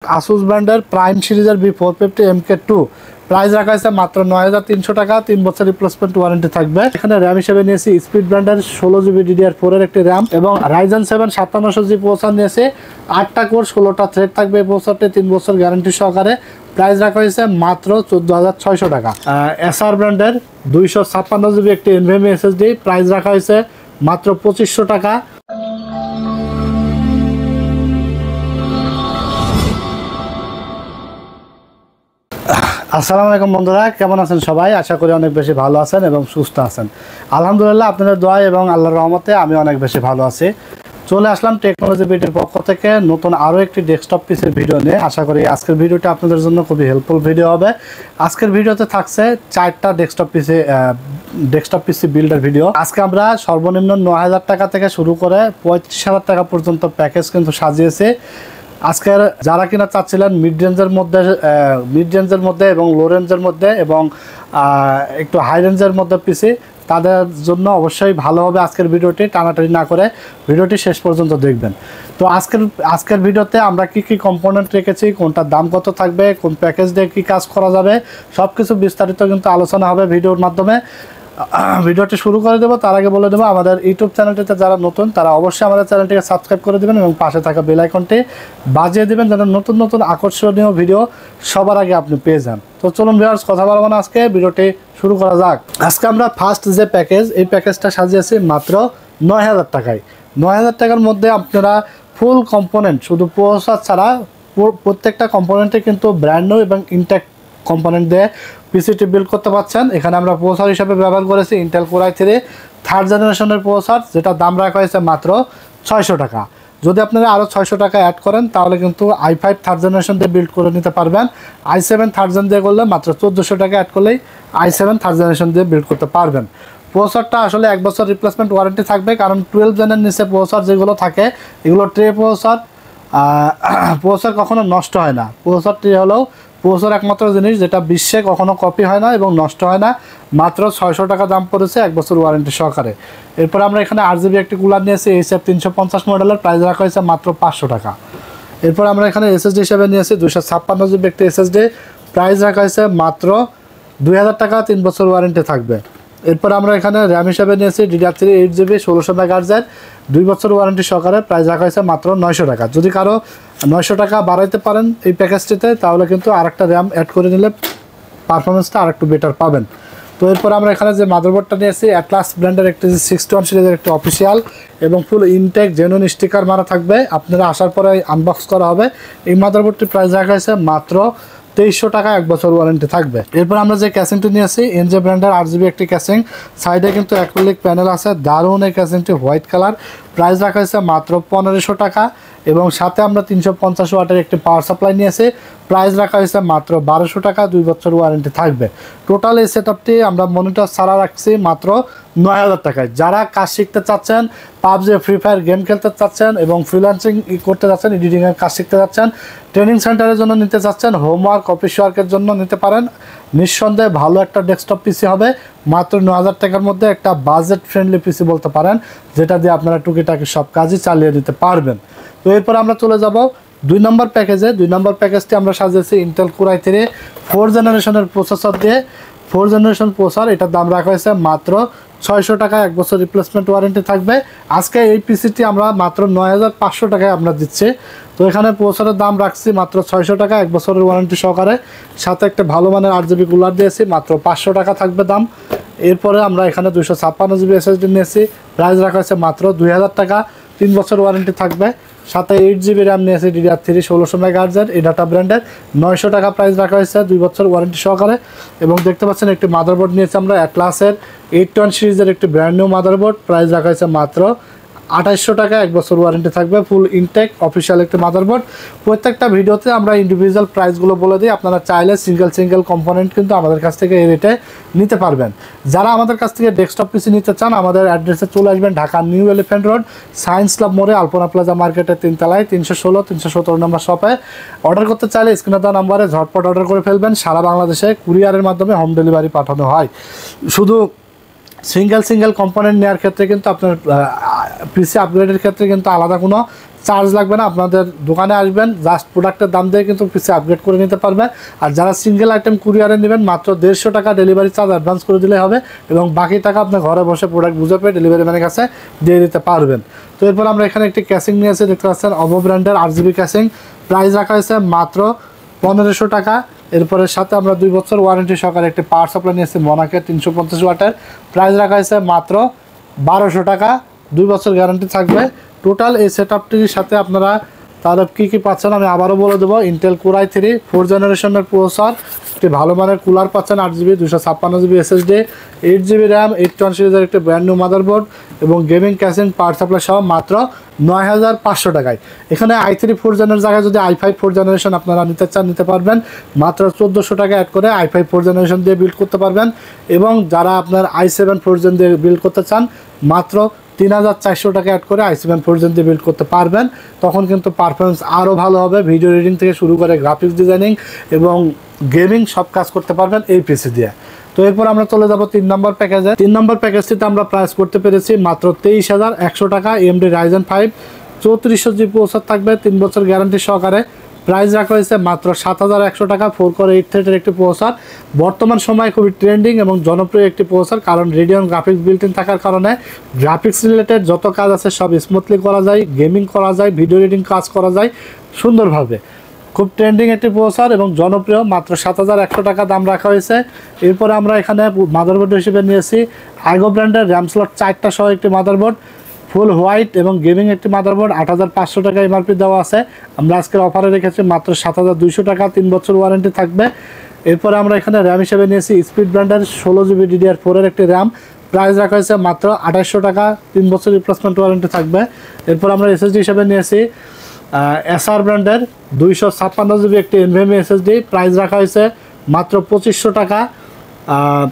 Asus ব্র্যান্ডের prime সিরিজের B450 MK2 price রাখা হয়েছে মাত্র 9300 টাকা, 3 বছর রিপ্লেসমেন্ট ওয়ারেন্টি থাকবে। এখানে র্যাম হিসেবে নিয়েছি স্পিড ব্র্যান্ডের 16GB DDR4 এর একটি র্যাম এবং Ryzen 7 5700G প্রসেসর নিয়েছে। 8টা কোর 16টা থ্রেড থাকবে এই প্রসেসরটি, 3 বছর গ্যারান্টি সহকারে। প্রাইস রাখা হয়েছে মাত্র 14600 টাকা। এসআর ব্র্যান্ডের 256GB একটি NVMe SSD, প্রাইস রাখা হয়েছে মাত্র 2500 টাকা। আসসালামু আলাইকুম বন্ধুরা, কেমন আছেন সবাই? আশা করি অনেক বেশি ভালো আছেন এবং সুস্থ আছেন। আলহামদুলিল্লাহ, আপনাদের দোয়া এবং আল্লাহর রহমতে আমি অনেক বেশি ভালো আছি। চলে আসলাম টেকনোলজি বিডির পক্ষ থেকে নতুন আরও একটি ডেস্কটপ পিসির ভিডিও নিয়ে। আশা করি আজকের ভিডিওটা আপনাদের জন্য খুবই হেল্পফুল ভিডিও হবে। আজকের ভিডিওতে থাকছে 4টা ডেস্কটপ পিসি বিল্ডের ভিডিও। আজকে আমরা সর্বনিম্ন 9000 টাকা থেকে শুরু করে 35000 টাকা পর্যন্ত প্যাকেজ কিন্তু সাজিয়েছি। আজকের যারা কিনা চাচ্ছিলেন মিড রেঞ্জের মধ্যে এবং লো রেঞ্জের মধ্যে এবং একটু হাই রেঞ্জের মধ্যে পিসি, তাদের জন্য অবশ্যই ভালো হবে আজকের ভিডিওটি। টানাটানি না করে ভিডিওটি শেষ পর্যন্ত দেখবেন। তো আজকের ভিডিওতে আমরা কি কম্পোনেন্ট রেখেছি, কোনটার দাম কত থাকবে, কোন প্যাকেজ দিয়ে কী কাজ করা যাবে, সব কিছু বিস্তারিত কিন্তু আলোচনা হবে ভিডিওর মাধ্যমে। ভিডিওটি শুরু করে দেবো, তার আগে বলে দেবো আমাদের ইউটিউব চ্যানেলটিতে যারা নতুন তারা অবশ্যই আমাদের চ্যানেলটিকে সাবস্ক্রাইব করে দেবেন এবং পাশে থাকা বেল আইকনটি বাজিয়ে দেবেন যেন নতুন নতুন আকর্ষণীয় ভিডিও সবার আগে আপনি পেয়ে যান। তো চলুন ভিউয়ার্স, কথা বলবো না, আজকে ভিডিওটি শুরু করা যাক। আজকে আমরা ফার্স্ট যে প্যাকেজ, এই প্যাকেজটা সাজিয়েছি মাত্র 9000 টাকায়। 9000 টাকার মধ্যে আপনারা ফুল কম্পোনেন্ট, শুধু প্রসেসর ছাড়া প্রত্যেকটা কম্পোনেন্টে কিন্তু ব্র্যান্ড নিউ এবং ইনট্যাক্ট কম্পোনেন্ট দিয়ে পিসিটি বিল্ড করতে পারছেন। এখানে আমরা প্রসেসর হিসাবে ব্যবহার করেছি ইন্টেল কোর i3 থার্ড জেনারেশনের প্রসেসর, যেটা দাম রাখা হয়েছে মাত্র 600 টাকা। যদি আপনারা আরও 600 টাকা অ্যাড করেন তাহলে কিন্তু i5 থার্ড জেনারেশন দিয়ে বিল্ড করে নিতে পারবেন। i7 থার্ড জেন দিয়ে করলে মাত্র 1400 টাকা অ্যাড করলেই i7 থার্ড জেনারেশন দিয়ে বিল্ড করতে পারবেন। প্রসেসরটা আসলে 1 বছর রিপ্লেসমেন্ট ওয়ারেন্টি থাকবে, কারণ 12 জেনের নিচে প্রসেসর যেগুলো থাকে এগুলো ট্রে প্রসেসর কখনো নষ্ট হয় না। প্রসেসরটি হলেও প্রসেসর একমাত্র জিনিস যেটা বিশ্বে কখনো কপি হয় না এবং নষ্ট হয় না। মাত্র 600 টাকা দাম পড়েছে 1 বছর ওয়ারেন্টি সহকারে। এরপর আমরা এখানে 8GB একটি কুলার নিয়েছি HF 350 মডেলের, প্রাইস রাখা হয়েছে মাত্র 500 টাকা। এরপর আমরা এখানে SSD হিসেবে নিয়েছি 256GB একটি SSD, প্রাইস রাখা হয়েছে মাত্র 2000 টাকা, 3 বছর ওয়ারেন্টি থাকবে। এরপর আমরা এখানে র্যাম হিসাবে নিয়েছি DDR3 8GB 1600 MHz 2 বছর ওয়ারেন্টি সহকারে, প্রাইস রাখা হয়েছে মাত্র 900 টাকা। যদি কারো 900 টাকা বাড়াইতে পারেন এই প্যাকেজটিতে তাহলে কিন্তু আরেকটা র্যাম অ্যাড করে নিলে পারফরমেন্সটা আরেকটু বেটার পাবেন। তো এরপর আমরা এখানে যে মাদারবোর্ডটা নিয়েছি অ্যাটলাস ব্র্যান্ডের একটি 61 সিরিজের একটি অফিসিয়াল এবং ফুল ইনটেক জেনুইন স্টিকার মারা থাকবে, আপনারা আসার পরে আনবক্স করা হবে। এই মাদারবোর্ডটির প্রাইস রাখা হয়েছে মাত্র 2300 টাকা, 1 বছর ওয়ারেন্টি থাকবে। এরপর আমরা যে ক্যাসিংটি নিয়েছি NJ ব্র্যান্ডের 8GB একটি ক্যাসিং, সাইডে কিন্তু অ্যাক্রিলিক প্যানেল আছে, দারুণ এই ক্যাসিংটি হোয়াইট কালার, প্রাইস রাখা হয়েছে মাত্র 1500 টাকা এবং সাথে আমরা 350 ওয়াটের একটি পাওয়ার সাপ্লাই নিয়েছি, প্রাইস রাখা হয়েছে মাত্র 1200 টাকা, 2 বছর ওয়ারেন্টি থাকবে। টোটাল এই সেটআপটি আমরা মনিটর ছাড়া রাখছি মাত্র 9000 টাকায়। যারা কাজ শিখতে চাচ্ছেন, পাবজি ফ্রি ফায়ার গেম খেলতে চাচ্ছেন এবং ফ্রিল্যান্সিং করতে চাচ্ছেন, এডিটিংয়ের কাজ শিখতে চাচ্ছেন, ট্রেনিং সেন্টারের জন্য নিতে চাচ্ছেন, হোমওয়ার্ক অফিস ওয়ার্কের জন্য নিতে পারেন, নিঃসন্দেহে ভালো একটা ডেস্কটপ পিসি হবে। মাত্র 9000 টাকার মধ্যে একটা বাজেট ফ্রেন্ডলি পিসি বলতে পারেন, যেটা দিয়ে আপনারা টুকিটাকি সব কাজই চালিয়ে দিতে পারবেন। তো এরপর আমরা চলে যাব 2 নম্বর প্যাকেজে। 2 নম্বর প্যাকেজটি আমরা সাজিয়েছি ইন্টেল কোর i3 4 জেনারেশনের প্রসেসর দিয়ে, 4 জেনারেশন প্রসেসর, এটার দাম রাখা হয়েছে মাত্র 600 টাকা, 1 বছর রিপ্লেসমেন্ট ওয়ারেন্টি থাকবে। আজকে এই পিসিটি আমরা মাত্র 9500 টাকায় আমরা দিচ্ছি। তো এখানে প্রসেসরের দাম রাখছি মাত্র 600 টাকা, 1 বছরের ওয়ারেন্টি সহকারে, সাথে একটা ভালো মানের 8GB কুলার দিয়েছি, মাত্র 500 টাকা থাকবে দাম। এরপরে আমরা এখানে 256GB SSD নিয়েছি, প্রাইস রাখা হয়েছে মাত্র 2000 টাকা, 3 বছর ওয়ারেন্টি থাকবে। সাথে 8GB র্যাম নিয়েছি DDR3 1600 MHz এই ডাটা ব্র্যান্ডের, 900 টাকা প্রাইস রাখা হয়েছে 2 বছর ওয়ারেন্টি সহকারে। এবং দেখতে পাচ্ছেন একটি মাদারবোর্ড নিয়েছি আমরা অ্যাটলাসের 81 সিরিজের একটি ব্র্যান্ড নিউ মাদারবোর্ড, প্রাইস রাখা হয়েছে মাত্র 2800 টাকা, 1 বছর ওয়ারেন্টি থাকবে, ফুল ইনটেক অফিসিয়াল একটি মাদারবোর্ড। প্রত্যেকটা ভিডিওতে আমরা ইন্ডিভিজুয়াল প্রাইসগুলো বলে দিই, আপনারা চাইলে সিঙ্গেল কম্পোনেন্ট কিন্তু আমাদের কাছ থেকে এই রেটে নিতে পারবেন। যারা আমাদের কাছ থেকে ডেস্কটপ পিসি নিতে চান আমাদের অ্যাড্রেসে চলে আসবেন, Dhaka new elephant road science club মোড়ে আলপনা প্লাজা মার্কেটের 3 তলায় 316-317 নম্বর শপে। অর্ডার করতে চাইলে স্ক্রিনে দেওয়া নাম্বারে ঝটপট অর্ডার করে ফেলবেন। সারা বাংলাদেশে কুরিয়ারের মাধ্যমে হোম ডেলিভারি পাঠানো হয়। শুধু সিঙ্গেল কম্পোনেন্ট নেওয়ার ক্ষেত্রে কিন্তু আপনার পিসি আপগ্রেডের ক্ষেত্রে কিন্তু আলাদা কোনো চার্জ লাগবে না, আপনাদের দোকানে আসবেন জাস্ট প্রোডাক্টের দাম দিয়ে কিন্তু পিসি আপগ্রেড করে নিতে পারবেন। আর যারা সিঙ্গেল আইটেম কুরিয়ারে নেবেন মাত্র 150 টাকা ডেলিভারি চার্জ অ্যাডভান্স করে দিলে হবে এবং বাকি টাকা আপনি ঘরে বসে প্রোডাক্ট বুঝে পেয়ে ডেলিভারি ম্যানের কাছে দিয়ে দিতে পারবেন। তো এরপর আমরা এখানে একটি ক্যাসিং নিয়ে এসে দেখতে পাচ্ছেন অভো ব্র্যান্ডের RGB ক্যাসিং, প্রাইস রাখা হয়েছে মাত্র 1500 টাকা। এরপরে সাথে আমরা 2 বছর ওয়ারেন্টি সহকারে একটি পাওয়ার সাপ্লাই নিয়েছি মনাকের 350 ওয়াটের, প্রাইস রাখা হয়েছে মাত্র 1200 টাকা, 2 বছর গ্যারান্টি থাকবে। টোটাল এই সেটআপটির সাথে আপনারা তাহলে কী পাচ্ছেন আমি আবারও বলে দেবো। ইন্টেল কোর i3 4 জেনারেশনের প্রসেসর, একটি ভালো মানের কুলার পাচ্ছেন 8GB 256GB SSD, 8GB RAM, 81 সিরিজের একটি ব্র্যান্ড নিউ মাদারবোর্ড এবং গেমিং ক্যাসিং পাওয়ার সাপ্লাই সহ মাত্র 9500 টাকায়। এখানে i3 4 জেনের জায়গায় যদি i5 4 জেনারেশন আপনারা নিতে চান নিতে পারবেন, মাত্র 1400 টাকা অ্যাড করে i5 4 জেনারেশন দিয়ে বিল্ড করতে পারবেন। এবং যারা আপনার i7 4 জেন দিয়ে বিল্ড করতে চান মাত্র 3400 টাকা অ্যাড করে i7 4 জেন দিয়ে বিল্ড করতে পারবেন। তখন কিন্তু পারফরমেন্স আরও ভালো হবে, ভিডিও এডিটিং থেকে শুরু করে গ্রাফিক্স ডিজাইনিং এবং গেমিং সব কাজ করতে পারবেন এই পিসি দিয়ে। তো এরপর আমরা চলে যাব 3 নম্বর প্যাকেজে। 3 নম্বর প্যাকেজটিতে আমরা প্রাইস করতে পেরেছি মাত্র 23100 টাকা। AMD Ryzen 5 3400GB প্রসেসর থাকবে, 3 বছর গ্যারান্টি সহকারে, প্রাইস রাখা হয়েছে মাত্র 7100 টাকা। 4 কোর 8 থ্রেডের একটি প্রসেসর, বর্তমান সময়ে খুবই ট্রেন্ডিং এবং জনপ্রিয় একটি প্রসেসর, কারণ রেডিয়ন গ্রাফিক্স বিল্ট ইন থাকার কারণে গ্রাফিক্স রিলেটেড যত কাজ আছে সব স্মুথলি করা যায়, গেমিং করা যায়, ভিডিও এডিটিং কাজ করা যায় সুন্দরভাবে। খুব ট্রেন্ডিং একটি প্রসেসর এবং জনপ্রিয়, মাত্র 7100 টাকা দাম রাখা হয়েছে। এরপরে আমরা এখানে মাদারবোর্ড হিসেবে নিয়েছি আইগো ব্র্যান্ডের র্যাম স্লট 4টা সহ একটি মাদারবোর্ড, ফুল হোয়াইট এবং গেমিং একটি মাদারবোর্ড, 8500 টাকা এমআরপি দেওয়া আছে। আমরা আজকের অফারে রেখেছি মাত্র 7200 টাকা, 3 বছর ওয়ারেন্টি থাকবে। এরপরে আমরা এখানে র্যাম হিসেবে নিয়েছি স্পিড ব্র্যান্ডের 16GB DDR4 একটি র্যাম, প্রাইস রাখা হয়েছে মাত্র 2800 টাকা, 3 বছর রিপ্লেসমেন্ট ওয়ারেন্টি থাকবে। এরপর আমরা SSD হিসেবে নিয়েছি এসআর ব্র্যান্ডের 256GB একটি NVMe SSD, প্রাইস রাখা হয়েছে মাত্র 2500 টাকা,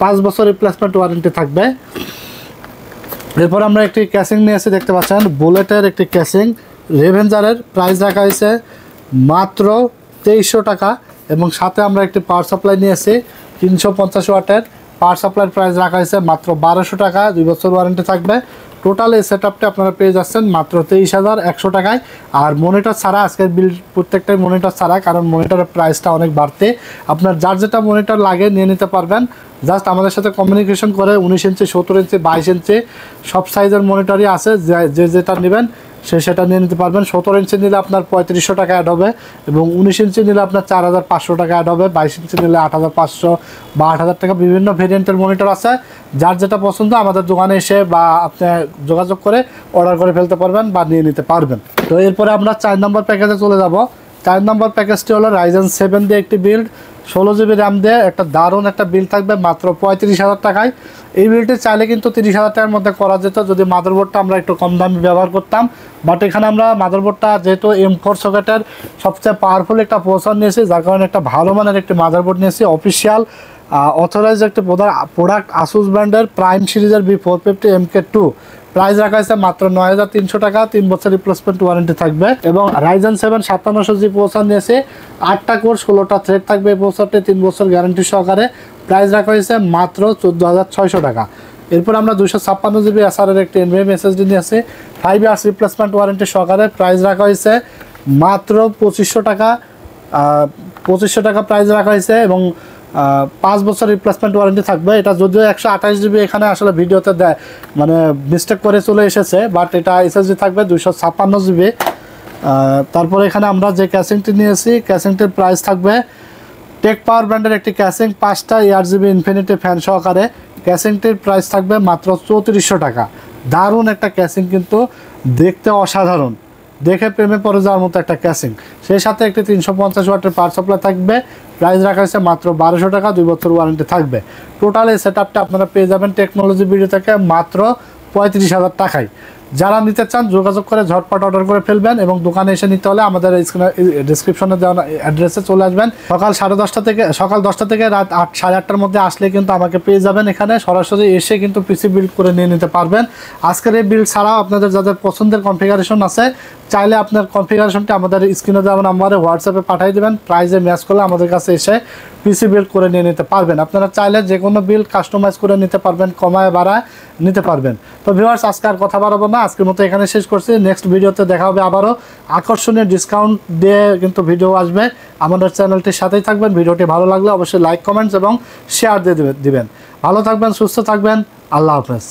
5 বছর রিপ্লেসমেন্ট ওয়ারেন্টি থাকবে। এরপর আমরা একটি ক্যাসিং নিয়েছি দেখতে পাচ্ছেন বুলেটের একটি ক্যাসিং রেভেঞ্জারের, প্রাইস রাখা হয়েছে মাত্র 2300 টাকা এবং সাথে আমরা একটি পাওয়ার সাপ্লাই নিয়েছি 350 ওয়াটের, পাওয়ার সাপ্লাইয়ের প্রাইস রাখা হয়েছে মাত্র 1200 টাকা, 2 বছর ওয়ারেন্টি থাকবে। টোটাল এই সেটআপটা আপনারা পেয়ে যাচ্ছেন মাত্র 23100 টাকায়। আর মনিটর ছাড়া আজকের বিল প্রত্যেকটাই মনিটর ছাড়া, কারণ মনিটরের প্রাইসটা অনেক বাড়তে, আপনার যার যেটা মনিটর লাগে নিয়ে নিতে পারবেন। জাস্ট আমাদের সাথে কমিউনিকেশন করে 19 ইঞ্চি 17 ইঞ্চি 22 ইঞ্চি সব সাইজের মনিটরই আছে, যে যেটা নেবেন সেটা নিয়ে নিতে পারবেন। 17 ইঞ্চি নিলে আপনার 3500 টাকা অ্যাড হবে এবং 19 ইঞ্চি নিলে আপনার 4500 টাকা অ্যাড হবে, 22 ইঞ্চি নিলে 8500 বা 8000 টাকা। বিভিন্ন ভেরিয়েন্টের মনিটর আছে, যার যেটা পছন্দ আমাদের দোকানে এসে বা আপনি যোগাযোগ করে অর্ডার করে ফেলতে পারবেন বা নিয়ে নিতে পারবেন। তো এরপরে আমরা 4 নম্বর প্যাকেজে চলে যাব। 4 নম্বর প্যাকেজটি হলো Ryzen 7 দিয়ে একটি বিল্ড, 16GB র্যাম দিয়ে একটা দারুণ একটা বিল থাকবে মাত্র 35000 টাকায়। এই বিলটি চাইলে কিন্তু 30000 টাকার মধ্যে করা যেত যদি মাদারবোর্ডটা আমরা একটু কম দামি ব্যবহার করতাম, বাট এখানে আমরা মাদারবোর্ডটা যেহেতু M4 সকেটের সবচেয়ে পাওয়ারফুল একটা প্রসেসর নিয়েছি, যার কারণে একটা ভালো মানের একটি মাদারবোর্ড নিয়েছি। অফিসিয়াল অথরাইজ একটি প্রোডাক্ট আসুস ব্র্যান্ডের প্রাইম সিরিজের B450 MK2, প্রাইস রাখা হয়েছে মাত্র 9300 টাকা, 3 বছর রিপ্লেসমেন্ট ওয়ারেন্টি থাকবে। এবং Ryzen 7 5700G প্রসেসর নিয়েছে, 8টা কোর 16টা থ্রেড থাকবে এই প্রসেসরটি, 3 বছর গ্যারান্টি সহকারে, প্রাইস রাখা হয়েছে মাত্র 14600 টাকা। এরপর আমরা 256GB এসআরের একটি NVMe SSD নিয়েছি, 5 ইয়ার্স রিপ্লেসমেন্ট ওয়ারেন্টি সহকারে, প্রাইস রাখা হয়েছে মাত্র 2500 টাকা, 2500 টাকা প্রাইস রাখা হয়েছে এবং 5 বছর রিপ্লেসমেন্ট ওয়ারেন্টি থাকবে। এটা যদিও 128GB এখানে আসলে ভিডিওতে দেয় মানে মিস্টেক করে চলে এসেছে, বাট এটা SSD থাকবে 256GB। তারপরে এখানে আমরা যে ক্যাসিংটি নিয়েছি ক্যাসিংটির প্রাইস থাকবে টেক পাওয়ার ব্র্যান্ডের একটি ক্যাসিং 5টা ARGB ইনফিনিটি ফ্যান সহকারে, ক্যাসিংটির প্রাইস থাকবে মাত্র 3400 টাকা। দারুণ একটা ক্যাসিং, কিন্তু দেখতে অসাধারণ, দেখে প্রেমে পড়ে যাওয়ার মতো একটা ক্যাসিং। সেই সাথে একটি 350 ওয়াটের পাওয়ার সাপ্লাই থাকবে, প্রাইস রাখা হয়েছে মাত্র 1200 টাকা, 2 বছর ওয়ারেন্টি থাকবে। টোটাল এই সেটআপটা আপনারা পেয়ে যাবেন টেকনোলজি ভিডিও থেকে মাত্র 35000 টাকায়। যারা নিতে চান যোগাযোগ করে ঝটপট অর্ডার করে ফেলবেন এবং দোকানে এসে নিতে হলে আমাদের ডিসক্রিপশনে দেওয়া অ্যাড্রেসে চলে আসবেন। সকাল 10টা থেকে রাত 8-8:30টার মধ্যে আসলে কিন্তু আমাকে পেয়ে যাবেন। এখানে সরাসরি এসে কিন্তু পিসি বিল্ড করে নিয়ে নিতে পারবেন। আজকের এই বিল্ড ছাড়াও আপনাদের যাদের পছন্দের কনফিগারেশন আছে চাইলে আপনার কনফিগারেশনটি আমাদের স্ক্রিনে দেওয়া নাম্বারে হোয়াটসঅ্যাপে পাঠিয়ে দেবেন, প্রাইসে ম্যাচ করলে আমাদের কাছে এসে পিসি বিল্ড করে নিয়ে নিতে পারবেন। আপনারা চাইলে যে কোনো বিল্ড কাস্টমাইজ করে নিতে পারবেন, কমায় বাড়ায় নিতে পারবেন। তো ভিউয়ার্স আজকে আর কথা বাড়াবো না, আজকের মতো এখানে শেষ করছি। নেক্সট ভিডিওতে দেখা হবে আবারও আকর্ষণীয় ডিসকাউন্ট দিয়ে কিন্তু ভিডিও আসবে। আমাদের চ্যানেলটির সাথেই থাকবেন। ভিডিওটি ভালো লাগলে অবশ্যই লাইক, কমেন্টস এবং শেয়ার দিয়ে দিবেন। ভালো থাকবেন, সুস্থ থাকবেন। আল্লাহ হাফেজ।